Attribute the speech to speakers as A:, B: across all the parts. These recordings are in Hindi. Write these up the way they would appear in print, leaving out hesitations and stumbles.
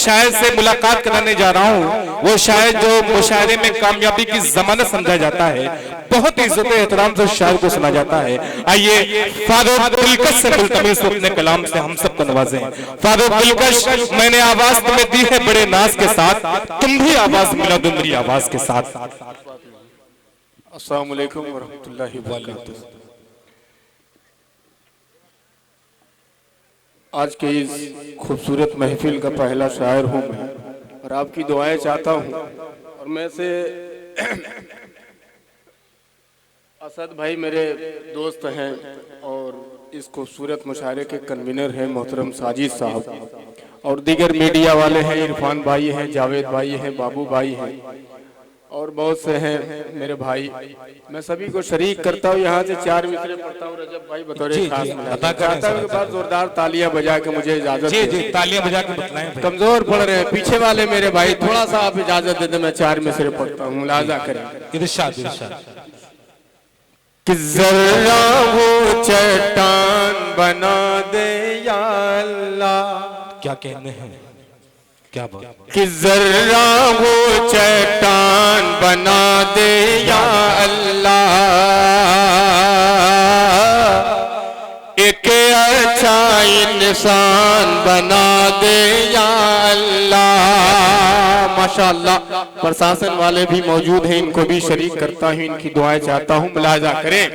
A: शायर से मुलाकात कराने जा रहा हूँ। वो शायर जो मुशायरे में कामयाबी की जमानत समझा जाता है, बहुत इज्जत एहतराम से शायर को सुना जाता है। आइए फारूक दिलकश से मुल्तमिस अपने कलाम से हम सबको नवाजें। फारूक दिलकश, मैंने आवाज तुम्हें दी है बड़े नाज के साथ, तुम भी आवाज मिला दो मेरी आवाज के साथ।
B: अस्सलाम वालेकुम व रहमतुल्लाहि व बरकातुहू। आज के इस खूबसूरत महफिल का पहला शायर हूँ मैं और आपकी दुआएं चाहता हूँ। और मैं से असद भाई मेरे दोस्त हैं और इस खूबसूरत मुशायरे के कन्वीनर हैं मोहतरम साजिद साहब, और दीगर मीडिया वाले हैं, इरफान भाई हैं, जावेद भाई हैं, बाबू भाई हैं और बहुत से हैं मेरे भाई। मैं सभी को शरीक करता हूँ। यहाँ से 4 मिसरे पढ़ता हूँ। रजब भाई बतौर खास चाहता हूँ के बाद जोरदार तालियां बजा के मुझे इजाजत दे।
A: तालियां बजा के बतलाएं।
B: कमजोर पढ़ रहे हैं पीछे वाले मेरे भाई, थोड़ा सा आप इजाजत दे दे, मैं 4 मिसरे पढ़ता हूँ, मुलाजा करें।
A: इरशाद इरशाद।
B: कि जरा वो चट्टान बना दे या अल्लाह,
A: क्या कहने हैं, क्या बात।
B: कि जरा वो चट्टान बना दे या अल्लाह, एक अच्छा इंसान बना दे या अल्लाह। माशाअल्लाह प्रशासन वाले भी मौजूद हैं, इनको भी शरीक करता हूँ, इनकी दुआएं चाहता हूँ, मुलाजा करें।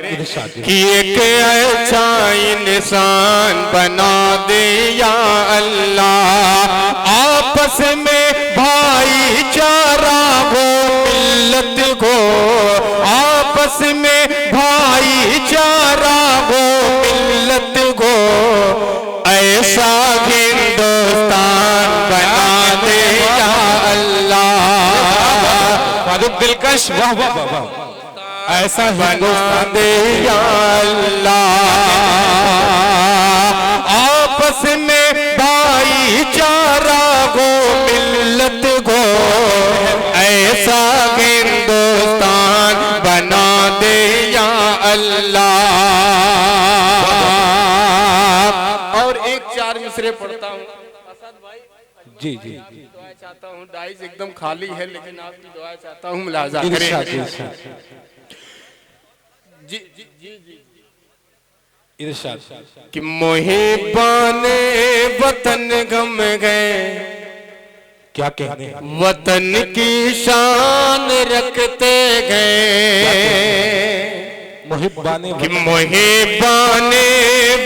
B: कि एक अच्छा इंसान बना दे या अल्लाह, आपस में भाईचारा हो मिल्लत को, आपस में भाईचारा हो मिल्लत को, ऐसा हिंदुस्तान बना दे या अल्लाह।
A: फारूक दिलकश, वाह वाह वाह वाह, ऐसा
B: बना दे या अल्लाह, आपस में भाईचारा हो मिल्लत को, ऐसा हिंदुस्तान बना दे या अल्लाह। और एक 4 मिसरे पढ़ता हूँ।
A: जी जी
B: दुआ चाहता हूँ, डाइस एकदम खाली है लेकिन आपकी दुआ चाहता हूँ, मुलाजा करें। जी जी जी जी
A: इरशाद।
B: कि मुहिबाने वतन गम गए,
A: क्या कहने हैं,
B: वतन की शान रखते गए।
A: मुहिब्बाने
B: कि मुहिबाने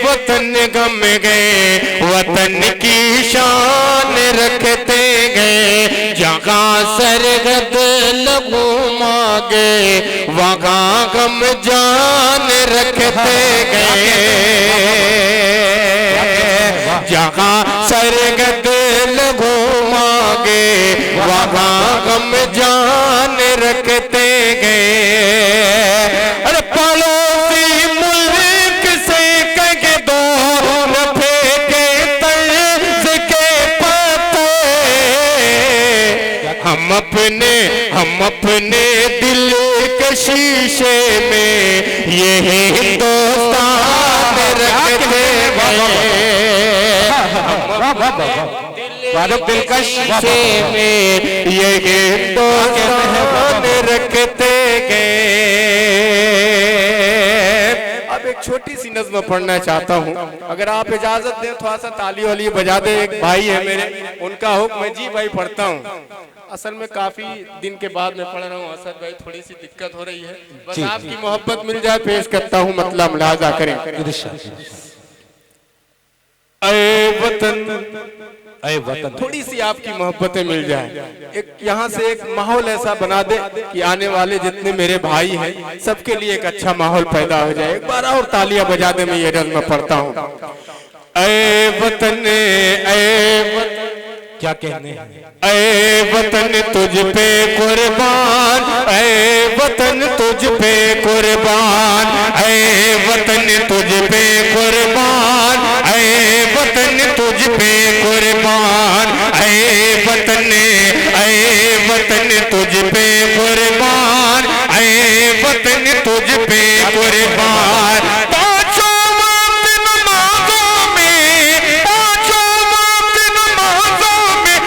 B: वतन गम गए, वतन की शान रखते गए। जहाँ सरहद लगू मांगे वहाँ गम जान रखते गए। जहाँ सरहद लगू मांगे वहाँ गम जान रखते गए। अरे पड़ोसी मुल्क से कह दो न फेंके तर्ज के पत्ते, हम अपने दिल के शीशे में ये हिंदुस्तान रखते गए।
A: फारूक दिलकश
B: में ये हिंदुस्तान रखते गए। अब एक छोटी सी नज़्म पढ़ना चाहता हूँ, अगर आप इजाजत दें थोड़ा सा ताली वाली बजा दे। एक भाई है मेरे, उनका हुक्म है। जी भाई पढ़ता हूँ। असल में काफी दिन के बाद मैं पढ़ रहा हूँ असद भाई, थोड़ी सी दिक्कत हो रही है, बस आपकी मोहब्बत मिल जाए पेश करता हूँ, मतलब मुलाजा करें। ऐ वतन, थोड़ी सी आपकी मोहब्बतें मिल जाए, एक यहाँ से एक माहौल ऐसा बना दे कि आने वाले जितने मेरे भाई हैं सबके लिए एक अच्छा माहौल पैदा हो जाए। एक बार और तालियां बजा दे, मैं ये नज़्म पढ़ता हूँ। ऐ वतन,
A: क्या कहने हैं,
B: ऐ वतन तुझ पे कुर्बान, ऐ वतन तुझ पे कुर्बान, ऐ वतन तुझ पे कुर्बान, ऐ वतन तुझ पे कुर्बान, ऐ वतन तुझ पे कुर्बान, ऐ वतन तुझ पे कुर्बान। पांचों वक्त नमाजों में, पांचों वक्त नमाजों में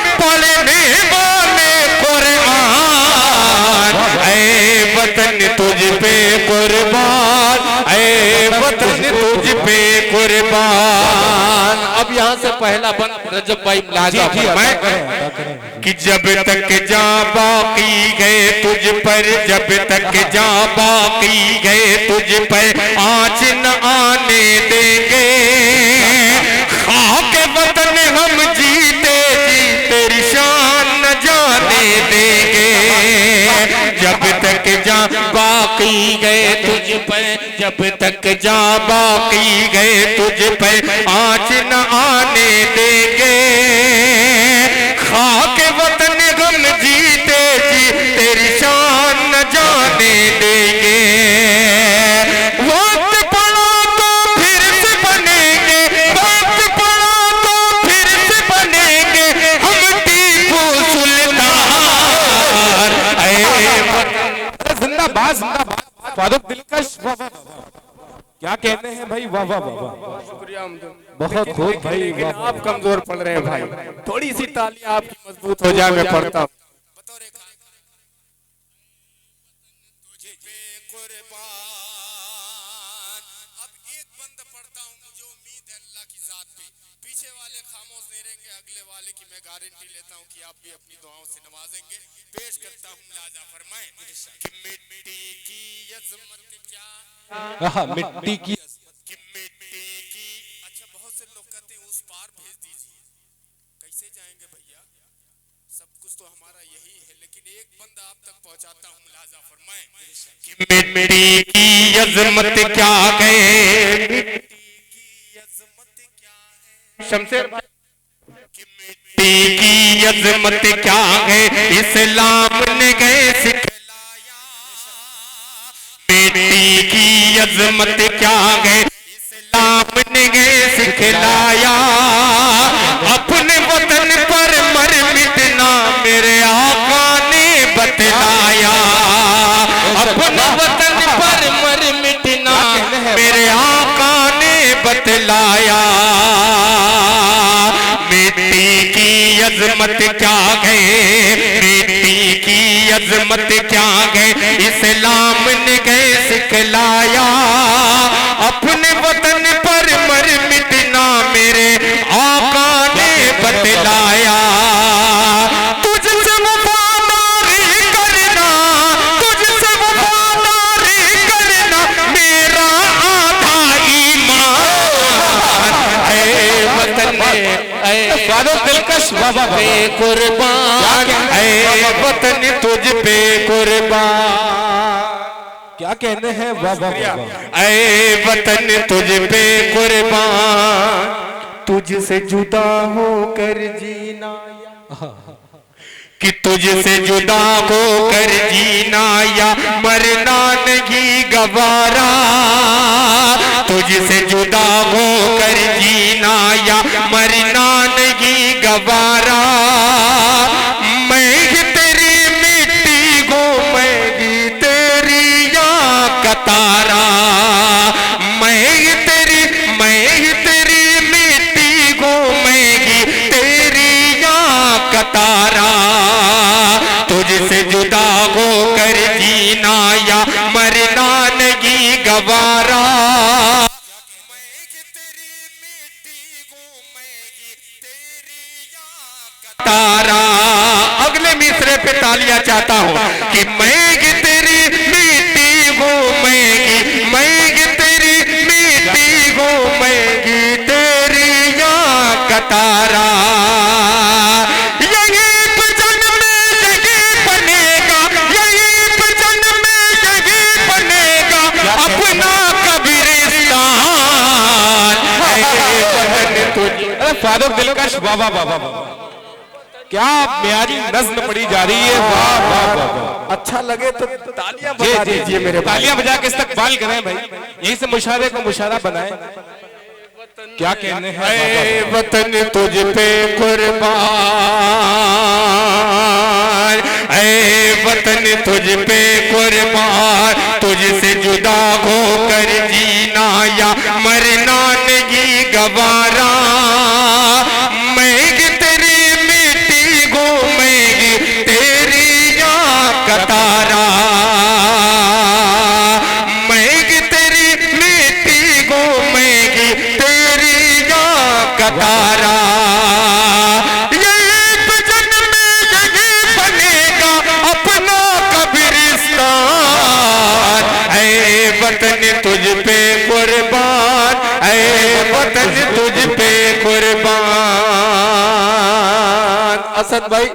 B: कुर्बान। अब यहाँ से पहला बंद रजब भाई मुलाजा फरमाएं कि जब तक जा बाकी गए तुझ पर, जब तक जा बाकी गए तुझ पर आँच न आने देंगे, खाके वतन हम जीते जी तेरी शान न जाने देंगे। जब तक जा बाकी गए तुझ पर, जब तक जा बाकी गए तुझ पर आँच न आने देंगे, खाके वतन हम जीते जी तेरी शान न जाने देंगे। वक्त पड़ा तो फिर से बनेंगे, वक्त पड़ा तो फिर से बनेंगे हम टीपू सुल्तान।
A: जिंदाबाद जिंदाबाद फारूक दिलकश, वाह वाह वाह, क्या कहते हैं भाई, वाह वाह वाह,
B: शुक्रिया।
A: बहुत खूब भाई,
B: लेकिन आप कमजोर पड़ रहे हैं भाई, थोड़ी सी तालियां आपकी मजबूत हो जाए, मैं पढ़ता हूँ।
C: अब एक बंद पढ़ता हूँ, मुझे उम्मीद है अल्लाह की जात पे, पीछे वाले खामोश नहीं रहेंगे, अगले वाले की मैं गारंटी लेता हूँ कि आप भी अपनी दुआओं से नवाजेंगे। पेश करता हूँ मुलाजा फरमाएं कि मिट्टी की अजमत क्या,
A: मिट्टी की,
C: कि मिट्टी की। अच्छा, बहुत से लोग कहते हैं उस पार भेज दीजिए, कैसे जाएंगे भैया, सब कुछ तो हमारा यही है, लेकिन एक बंदा आप तक पहुंचाता हूँ, मुलाजा फरमाएं कि
B: मिट्टी की अजमत क्या है,
C: मिट्टी की अजमत क्या है,
B: शमशेर भाई,
C: कि मिट्टी
B: मिट्टी की अजमत क्या है, इस्लाम ने गए सिखलाया। मिट्टी की अजमत क्या है, इस्लाम ने गए सिखलाया। अपने वतन पर मर मिटना मेरे आका ने बतलाया। अपने वतन पर मर मिटना मेरे आका ने बतलाया। मिट्टी की अजमत क्या है, मिट्टी की अजमत क्या है, इस्लाम ने गए सिखलाया। अपने वतन पर मर मिटना मेरे आका ने बतलाया। तुझसे वफादारी करना, तुझसे वफादारी करना मेरा आधा ईमान। ऐ वतन फारूक दिलकश, वाह वाह वाह, कुर्बान, ऐ वतन तुझ पे कुर्बान।
A: क्या कहते हैं, वाह वाह वाह,
B: ऐ वतन तुझ पे कुर्बान, तुझसे जुदा होकर जीना, कि तुझसे जुदा होकर जीना या मरना नहीं गवारा। तुझसे जुदा होकर जीना या मरना नहीं गवारा। मैं तेरी मिट्टी घूमेगी तेरी या कतारा। मैं तेरी मिट्टी घूमेगी तेरी या कतारा। तुझसे जुदा होकर जीना या मरना नहीं गवारा। तारा। अगले मिसरे पे तालियां चाहता हूँ कि मैं तेरी मिट्टी घूमेगी, मैं तेरी मिट्टी घूमेगी तेरी या कतारा। यही भजन में यही बनेगा, यही भजन में यही बनेगा अपना कब्रिस्तान।
A: अरे फारूक दिलकश, वाह वाह वाह वाह, क्या म्यारी नज्म पड़ी जा रही है, वाह वाह वाह वाह।
B: अच्छा लगे तो तालियां बजा दीजिए मेरे भाई।
A: तालियां बजा के इस्तकबाल करें भाई, यहीं से मुशारे को मुशारा बनाए। क्या कहने हैं,
B: ऐ वतन तुझ पे कुर्बान, ऐ वतन तुझ पे कुर्बान। तुझसे जुदा होकर जीना या मरना नहीं गवारा। मैं तेरी मिट्टी घूमेगी तेरी या कतारा। मैं तेरी मिट्टी घूमेगी वतन तुझ पे कुर्बान। असद भाई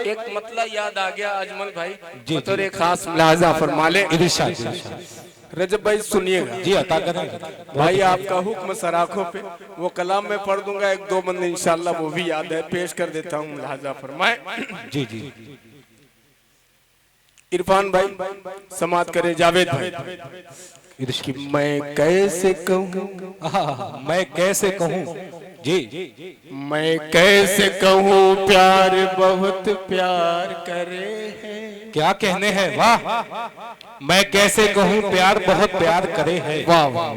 B: एक मतलब याद आ गया अजमल भाई, बतौर एक खास मुलाजा फरमा ले। रजब भाई सुनिएगा
A: जी, अता करें
B: भाई, आपका हुक्म सराखों पे, वो कलाम में पढ़ दूंगा, एक दो बंदे इंशाल्लाह वो भी याद है, पेश कर देता हूँ, मुलाजा फरमाए।
A: जी जी।
B: इरफान भाई समात करे जावेद भाई कि मैं कैसे कहूँ,
A: मैं कैसे कहूँ जी,
B: मैं कैसे कहूँ प्यार बहुत प्यार करे है।
A: क्या कहने हैं, वाह। मैं कैसे कहूँ प्यार बहुत प्यार करे है,
B: वाह वाह।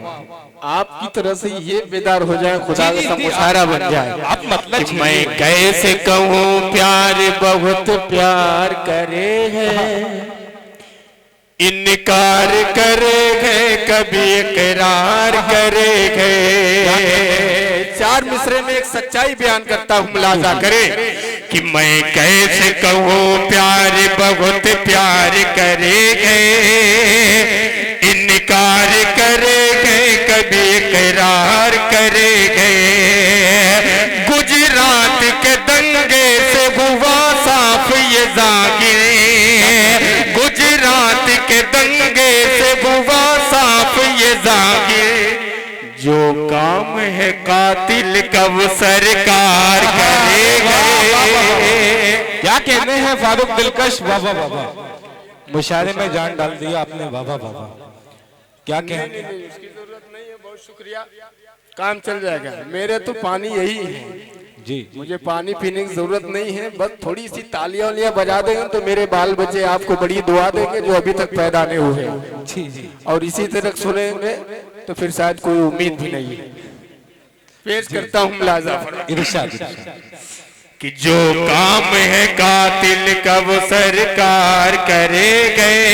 B: आपकी तरह से ये बेदार हो जाए, खुदा का मुशायरा बन जाए।
A: आप मतलब
B: कि मैं कैसे कहूँ प्यार बहुत प्यार करे है, इनकार करेंगे कभी इकरार करेंगे। चार मिसरे में एक सच्चाई बयान करता हूँ, मुलाजा करे कि मैं कैसे कहूँ प्यार बहुत प्यार करेंगे, इनकार करेंगे कभी इकरार करेंगे। गुजरात के दंगे से हुआ साफ ये जागिर, गुजरात के दंगे से हुआ साफ ये जागिर। जो काम है कातिल का वो सरकार करेगा।
A: क्या कहने हैं फारूक दिलकश, वाह वाह वाह वाह। मुशायरे में जान डाल दिया आपने, वाह वाह वाह वाह। क्या कहने,
B: उसकी जरूरत नहीं है, बहुत शुक्रिया, काम चल जाएगा। मेरे तो पानी यही है
A: जी,
B: मुझे पानी पीने की जरूरत नहीं है, बस थोड़ी सी तालियां वालियां बजा देंगे तो मेरे बाल बच्चे आपको बड़ी दुआ देंगे जो अभी तक पैदा नहीं हुए।
A: जी जी।
B: और इसी तरह सुनेंगे तो फिर शायद कोई उम्मीद भी नहीं है। पेश करता हूँ मुलाजा
A: इरशाद
B: कि जो काम है कातिल का वो सरकार करे गए,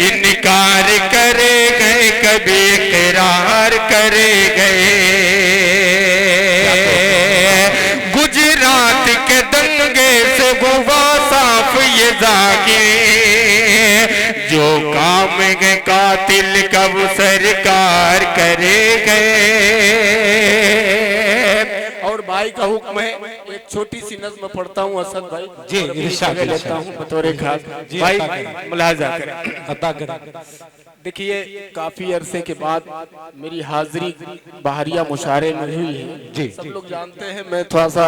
B: इनकार करे गए कभी इकरार करे गए। गुजरात के दंगे से हुआ साफ ये जागिर, जो काम है कातिल का वो सरकार करे गए। और भाई का हुक्म है, एक छोटी सी नज़्म पढ़ता हूँ असद भाई
A: जी, इरशाद
B: लेता हूँ बतौर खास भाई, मुलाजा करें
A: अता करें।
B: देखिए काफी अरसे के बाद मेरी हाजिरी बहरिया मुशायरे में हुई है
A: जी।
B: सब लोग जानते हैं मैं थोड़ा सा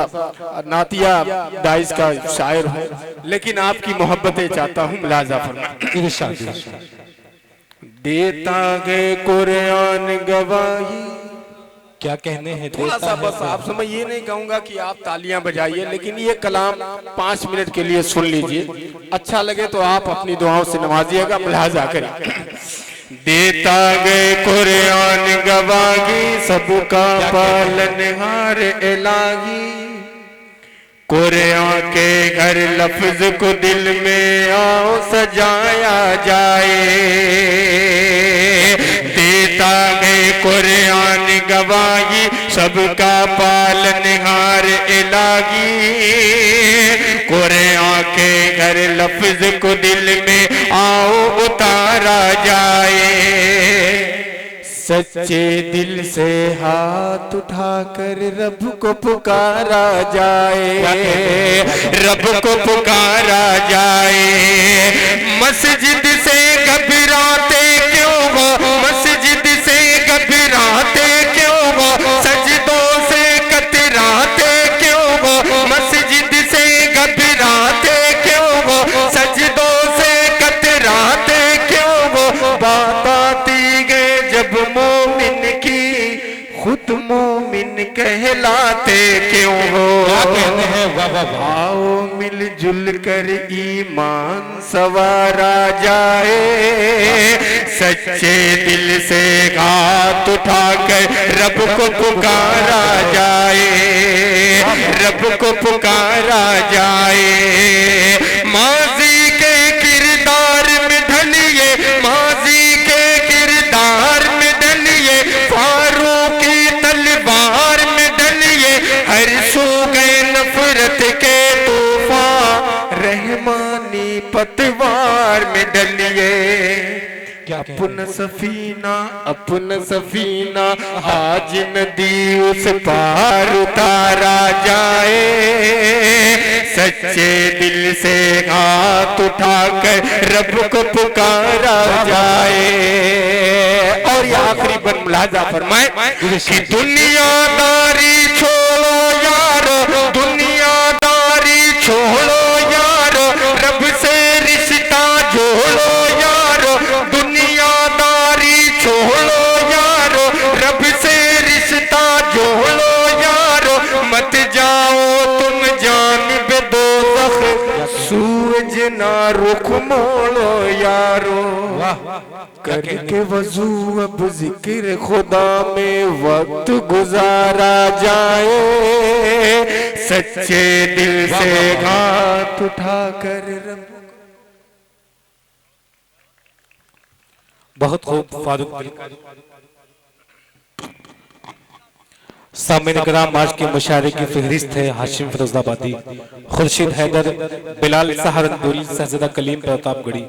B: नातिया दाइश का शायर हूँ, लेकिन आपकी मोहब्बतें चाहता हूँ, मुलाजा फरमा।
A: इरशाद
B: देता है कुरान गवाही।
A: क्या कहने हैं,
B: थोड़ा सा बस आप समझ, ये नहीं कहूंगा कि आप तालियां बजाइए, लेकिन ये कलाम 5 मिनट के लिए सुन लीजिए, अच्छा लगे तो आप अपनी दुआओं से नवाजिएगा, मुलाजा करें। देता गए कुरान गवाही, सबका पालनहार इलाही। कुरान के हर लफ्ज को दिल में आओ सजाया जाए। देता गए कुरान गवाही, सबका पालनहार इलाही। कुरान के हर लफ्ज को दिल में आओ उतारा जाए। सच्चे दिल से हाथ उठाकर रब को पुकारा जाए, रब को पुकारा जाए। मस्जिद से घबराते क्यों हो, मस्जिद से घबराते क्यों हो, सजदों से कतराते क्यों हो, मस्जिद से घबराते क्यों हो, सजदों से कतराते क्यों हो। बात आती गए जब मोमिन की, खुद मोमिन कहलाते क्यों हो। आओ मिलजुल कर ईमान सवारा जाए। सच्चे दिल से हाथ उठाकर रब को पुकारा जाए, रब को पुकारा जाए। माजी के किरदार में ढलिए, माजी के किरदार में ढलिए, फारूक की तलवार में ढलिए। हर सू गए नफरत के तूफान, रहमानी पतवार में डलिए। अपना सफीना अपना सफीना आज नदी उस पार उतारा जाए, सच्चे दिल से हाथ उठाकर रब को पुकारा जाए। और ये आखिरी बन मुलाजा फरमाए कि दुनियादारी छोड़ो यारो, दुनियादारी छोड़ो यारो, रब से रिश्ता जोड़ो यारो, दुनियादारी छोड़ो यारो, रब से रिश्ता जोड़ो यारो, मत जाओ तुम जानिब दोज़ख, सूरज ना रुख मोड़ो यारो, करके वजू अब जिक्र खुदा में वक्त गुजारा जाए, सच्चे दिल से हाथ उठाकर रब।
A: बहुत खूब फारूक। सामने कराम आज के मुशायरे की फहरिस्त है हाशिम फिरोजाबादी, खुर्शीद हैदर, बिलाल सहारनपुरी, शहजादा कलीम प्रतापगढ़ी,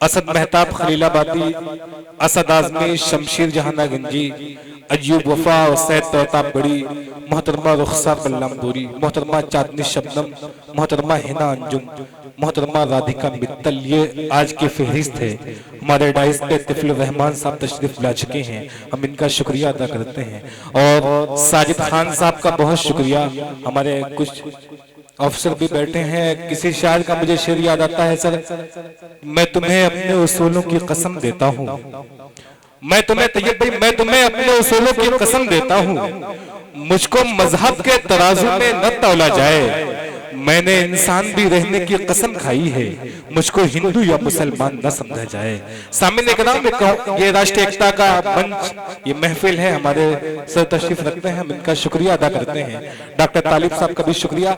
A: असद मेहताब खलीलाबादी, असद आजमी, शमशीर जहाना गंजी, अयूब वफा और सैद प्रतापगढ़ी, मोहतरमा रुखसा बल्लमपुरी, मोहतरमा चांदनी शबनम, मोहतरमा हिना अंजुम, मोहतरमा राधिका मित्तल, ये आज की फहरिस्त है। हमारे डाइस पे तिफल रहमान साहब तशरीफ ला चुके हैं, हम इनका शुक्रिया अदा करते हैं। और साजिद खान साहब का बहुत शुक्रिया। हमारे कुछ अफसर भी बैठे हैं। किसी शायर का मुझे शेर याद आता है, सर, मैं तुम्हें अपने उसूलों की कसम देता हूँ, मैं तुम्हें तैयब भाई, मैं तुम्हें अपने उसूलों की कसम देता हूँ, मुझको मजहब के तराजू में न तौला जाए, मैंने इंसान भी रहने की कसम खाई है, मुझको हिंदू या मुसलमान न समझा जाए। सामने कराम, ये राष्ट्रीय एकता का मंच, ये महफिल है, हमारे सर तशरीफ रखते हैं, हम इनका शुक्रिया अदा करते हैं। डॉक्टर तालिब साहब का भी शुक्रिया।